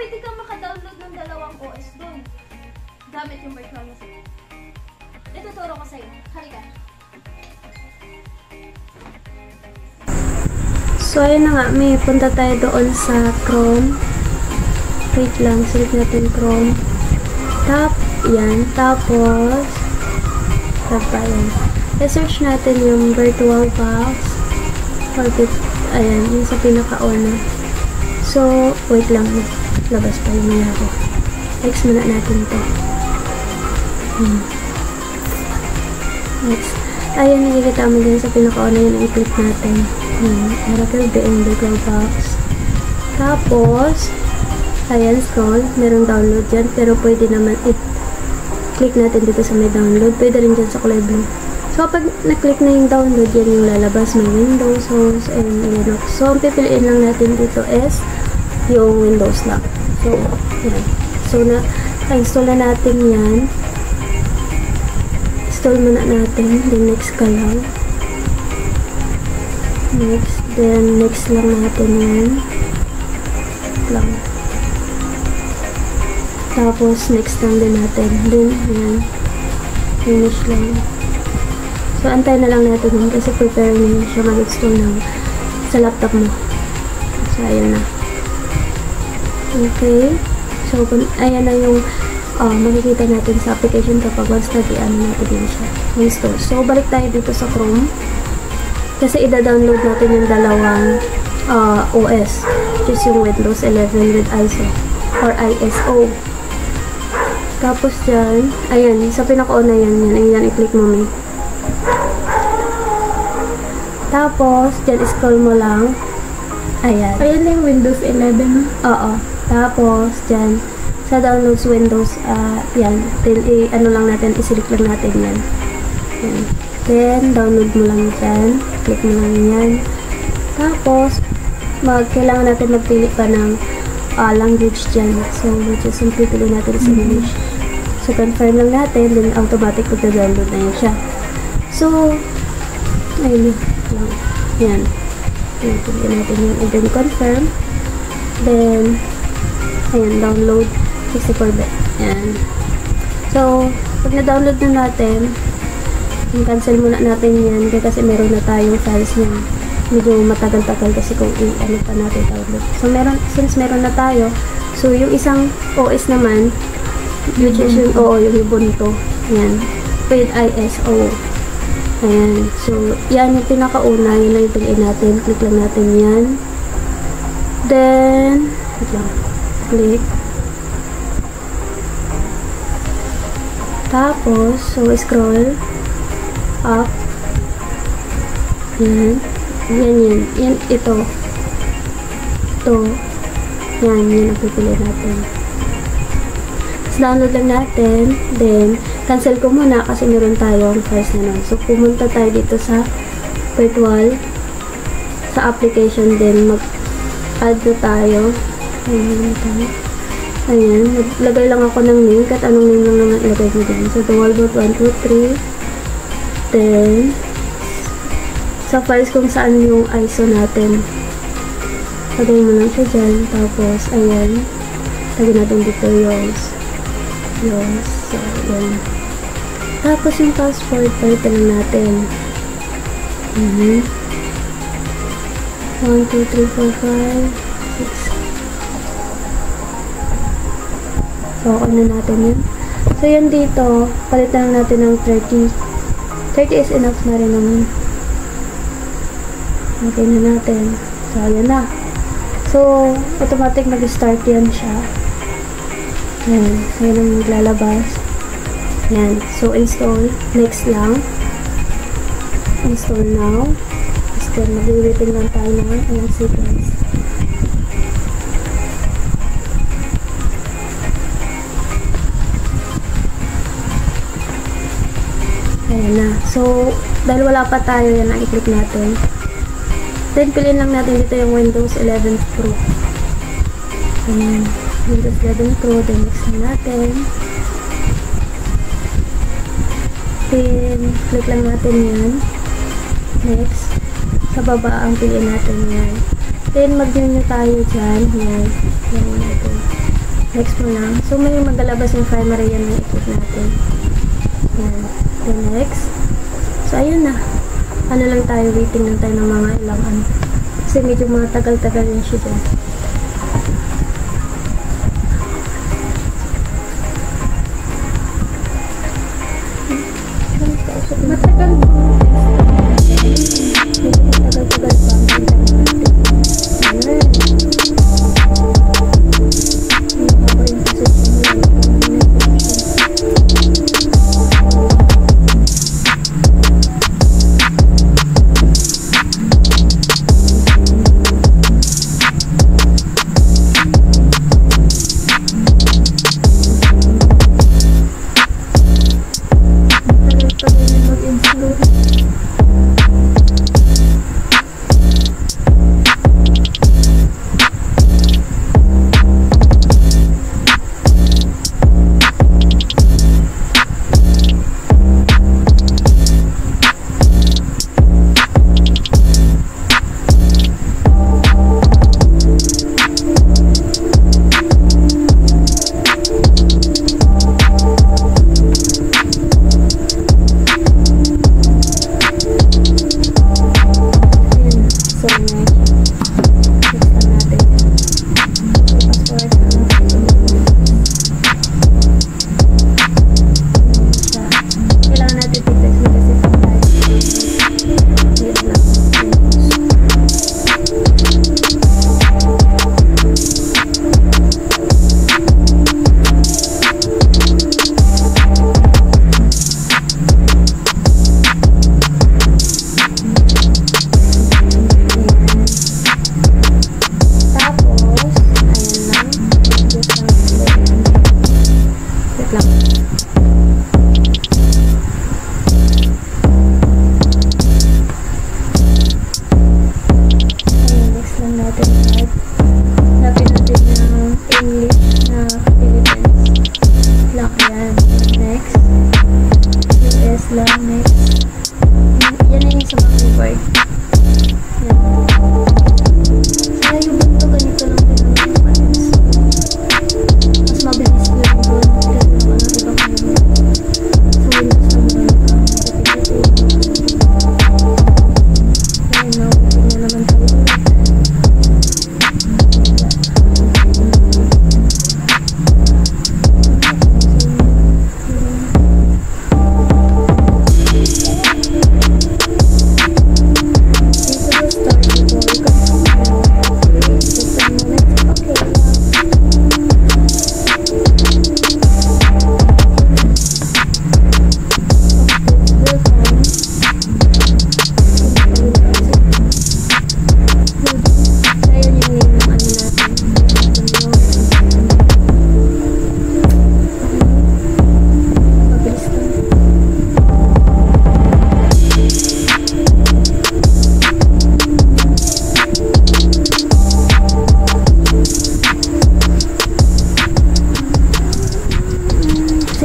pwede kang maka-download ng dalawang OS doon. Gamit yung virtual machine. Ituturo ko sa'yo. Halika. So, ayun na nga. May punta tayo doon sa Chrome. Wait lang. Select natin Chrome. Yan. Tapos, yan. I-search natin yung VirtualBox. Ayan. Yung sa pinakauna. So, wait lang. Labas pa yung mga ako. Next muna natin ito. Next. Ayan, nakikita mo din sa pinakauna yun. I-click natin. Oracle BM VirtualBox. Tapos, ayan, scroll. Merong download dyan. Pero pwede naman click natin dito sa may download. Pwede rin dyan sa kulay blue. So, kapag na-click na yung download, yan yung lalabas. May Windows, Host, and Linux. So, ang pipiliin lang natin dito is yung Windows lang. So, yan. So, na-install na natin yan. Install muna natin. Then, next ka lang. Next. Then, next lang natin yan. Lang. Tapos, next lang din natin. Then, yan. Finish lang. So, antay na lang natin yun kasi prepare na yun siya mag-install sa laptop mo. So, ayan na. Okay. So, ayan na yung makikita natin sa application kapag once nag-i-ano natin din siya. Install. So, balik tayo dito sa Chrome. Kasi ida-download natin yung dalawang OS. Which is yung Windows 11 with ISO or ISO. Tapos dyan, ayan, sa pinakauna yan, ayan, i-click mo may. Tapos, dyan, scroll mo lang. Ayan. Ayan na yung Windows 11. Oo. Tapos, dyan, sa downloads Windows, yan. Then, ano lang natin, i-select lang natin yan. Yan. Then, download mo lang dyan. Click mo lang yan. Tapos, kailangan natin magpili pa ng language dyan. So, which is, yung pipili natin sa English. So, confirm lang natin, then automatic magda-download na yan siya. So, ayun lang. Yan. Pili natin yun. And then, confirm. Then, ayan, download 64-bit. Yan. So, pag na-download na natin, cancel muna natin yan kasi meron na tayong files niyan. Medyo matagal-tagal kasi kung ano pa natin download. So, since meron na tayo, so, yung isang OS naman, which is yung Ubuntu. Yan. With ISO. Ayan. So, yan yung pinakauna. Yun lang yung piliin natin. Click lang natin yan. Then, click. Tapos, so, scroll up. Yan. Yan. Yan, ito. Yan ang pipili natin. So, download lang natin. Then, cancel ko muna kasi meron tayong files na nun. So, pumunta tayo dito sa virtual, sa application din. Mag-add na tayo. Ayan. Naglagay lang ako ng link at anong link lang naman ilagay mo din. So, dualboot 1, 2, 3. Then, sa files kung saan yung ISO natin. Lagay mo lang siya dyan. Tapos, ayan. Lagay natin dito yung so, ayan. Tapos, yung password, palitan lang natin. 1, 2, 3, 4, 5, 6. So, okay na natin yun. So, yun dito, palitan lang natin ng 30. 30 is enough na rin naman. Okay na natin. So, ayan na. So, automatic mag-start yan siya. Ayan. So, yun ang maglalabas. Ayan. So, install. Next lang. Install now. Install. Mag-waiting lang tayo naman. Ayan, sequence. Ayan na. So, dahil wala pa tayo, yan ang i-click natin. Then, piliin lang natin dito yung Windows 11 Pro. Ayan. Windows 11 Pro. Then, next na natin. Then, click lang natin yan. Next. Sa baba, ang piliin natin yan. Then, mag-menu tayo dyan. Yan. Yan natin. Next mo lang. So, may maglalabas yung primary yan na ikot natin. Yan. Then, next. So, ayun na. Ano lang tayo, waiting lang tayo ng mga ilang ano. Kasi medyo mga tagal-tagal na siya dyan. Matagal po. Matagal-tagal pa. Ayan.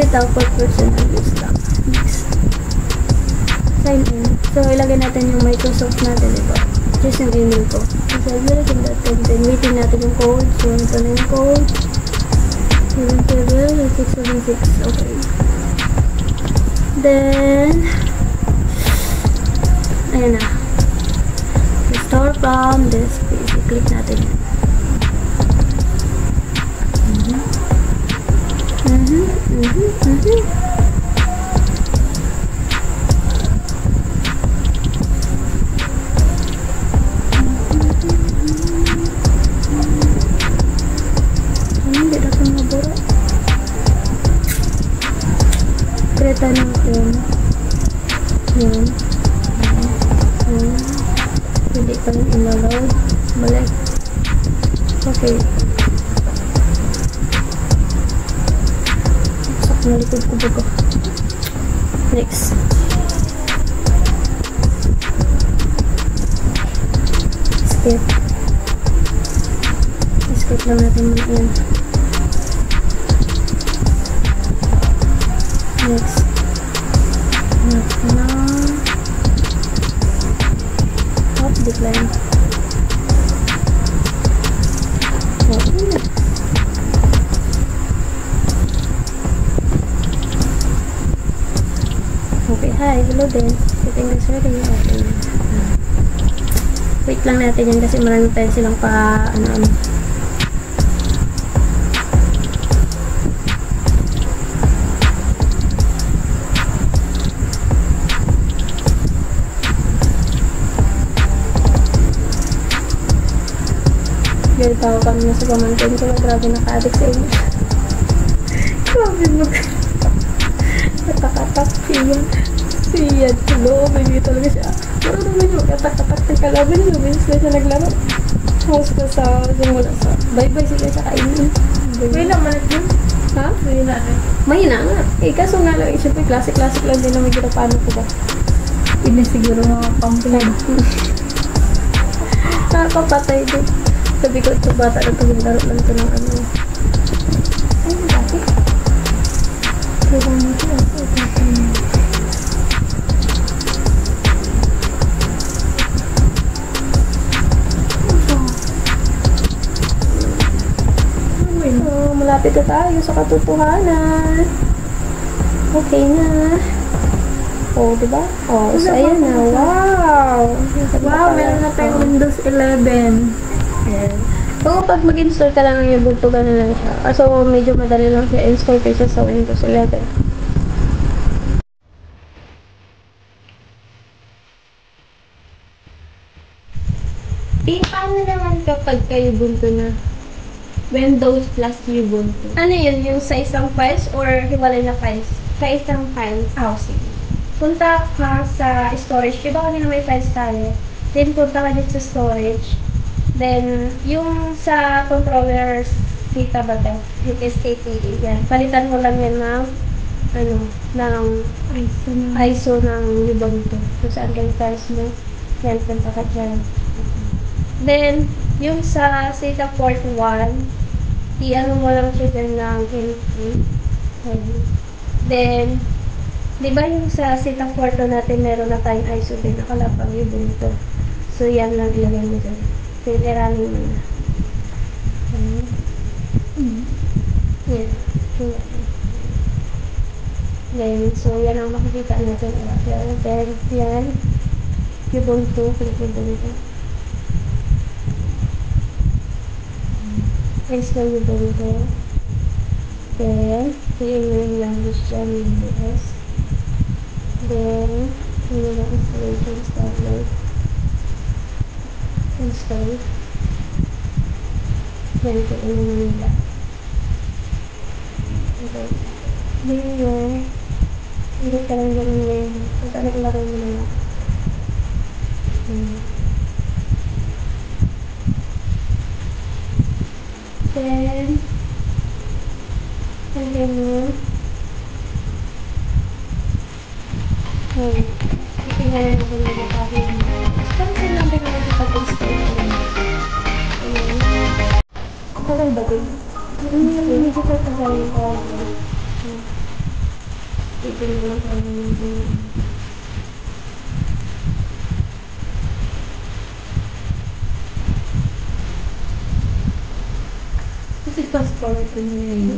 Tapos personal use lang. Next. Sign in. So, ilagay natin yung Microsoft natin, diba? Just yung email ko. So, ilagay natin. Then, waiting natin yung code. So, ito na yung code. 77676. Okay. Then, ayan na. Restore from this page. I-click natin yan. Hindi na ito mabura. Kreta natin. Yan. Hindi pa rin inaload. Balik. Okay. Nalikod ko ba ko? Next. Skip. Skip lang natin muna yan. Next. Next na. Hop, decline. Okay. Okay, hi. Hello din. Setting this ready. Okay. Wait lang natin yan kasi marami tayo silang pa ano-ano. Gaya tao kami na sa pamangkin ko na grabe naka-addict sa inyo. Grabe mo. Katak-katak siya. Siya. Hello. Baby talaga siya. Pero naman yung katak-katak sa kalaban niya. Luminis na siya naglaro. House ko sa simula sa bye-bye sila sa kainin. May naman yun. Ha? May na. Mahina nga. Eh, kaso nga lang, siyempre, classic lang din naman kita paano ko ba? Hindi siguro mga pampilag. Nakakapatay din. Sabi ko, ito bata na ito, laro lang ito ng ano. Ay, bakit? Kaya mo ito, malapit na tayo sa katotohanan. Okay na. Oh, diba? Oh, so ayan na. Wow! Wow, meron na tayong Windows 11. Ayan. So, pag mag-install ka lang ng Ubuntu, gano'n lang siya. So, medyo madali lang siya install kaysa sa Windows 11. Paano naman kapag kayo Ubuntu na? Windows plus Ubuntu. Ano yun? Yung sa isang files or hiwalay na files? Sa isang files. Sige. Punta ka sa storage. Diba kanina may files tayo? Then, punta ka dito sa storage. Then, yung sa controller data ba ito? Yung SKTE. Yan. Palitan mo lang yan ng ng ISO ng Ubuntu. Kung saan kayo files mo. Yan, punta ka dyan. Then, yung sa SATA port 1, i-ano mo lang siya dyan ng entry. Then, di ba yung sa SATA port 2 natin meron na tayong ISO din nakalapang Ubuntu. So, yan lang ilagay mo dyan. So, i-running mo na. Yan. Then, so, yan ang makikita natin. Then, yan. Ubuntu. Click mo dito. Install Ubuntu. Then, piliin mo yung language dyan, Windows. Then, piliin mo installation, download. Install. Then, piliin mo nila. Okay. Then, yun. Hindi ka lang gano'n yun. Kung saan naglaro mo na lang. Then, continue. Tingnan mo kung nagkakaroon mo. Saan natin naman sa pag-install? Parang ba din? Hindi ko pa sabi ko. Tingnan mo lang kung fast forward ko niya yun.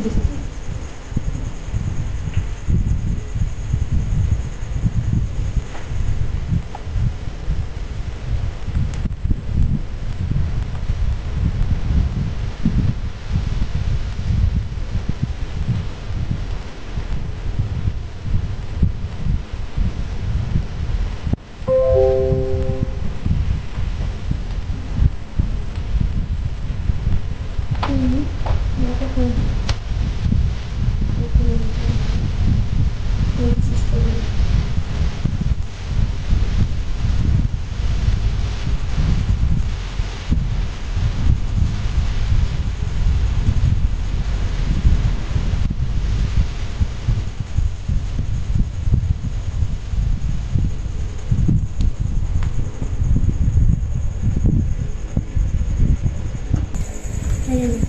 Ayan.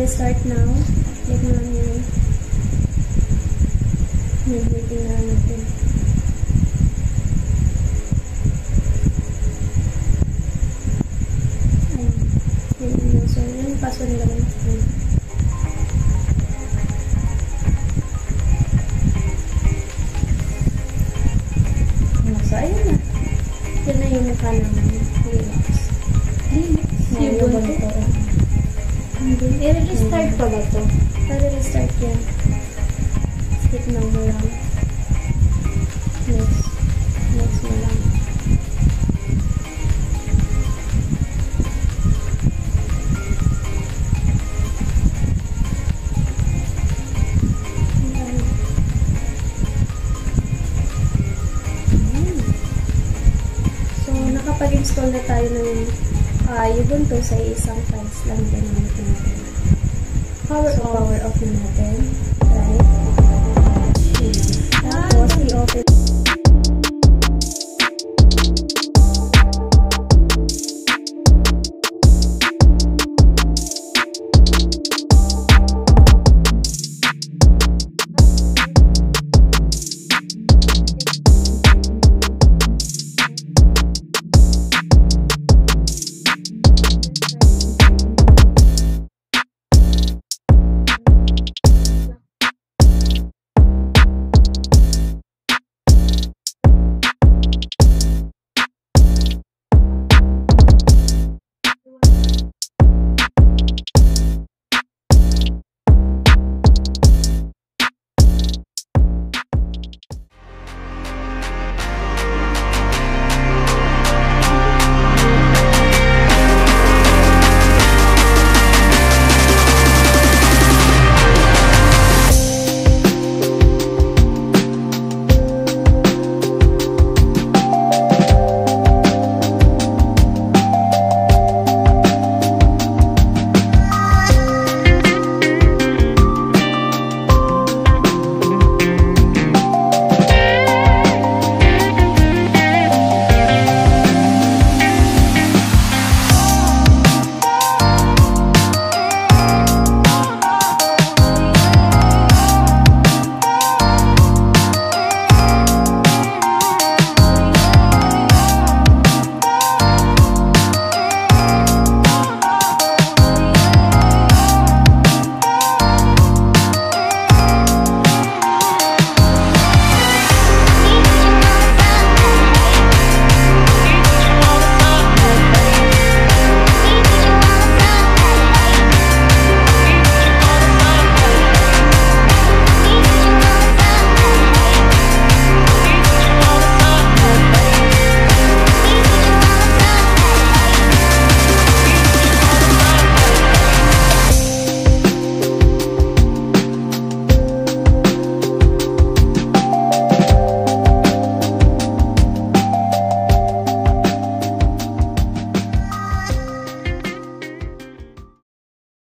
Start now. Click mo lang yun. Nag-waiting na natin. Ayan. Yun. So, yun yung password nila natin. ka ng Linux. Yan, Ubuntu. I-restart pa ba to? Para restart yan. Stick na mo lang. Next. Next mo lang. Ayan. So, nakapag-install na tayo ng Ubuntu sa isang files lang din natin. Power So, off. power off na natin.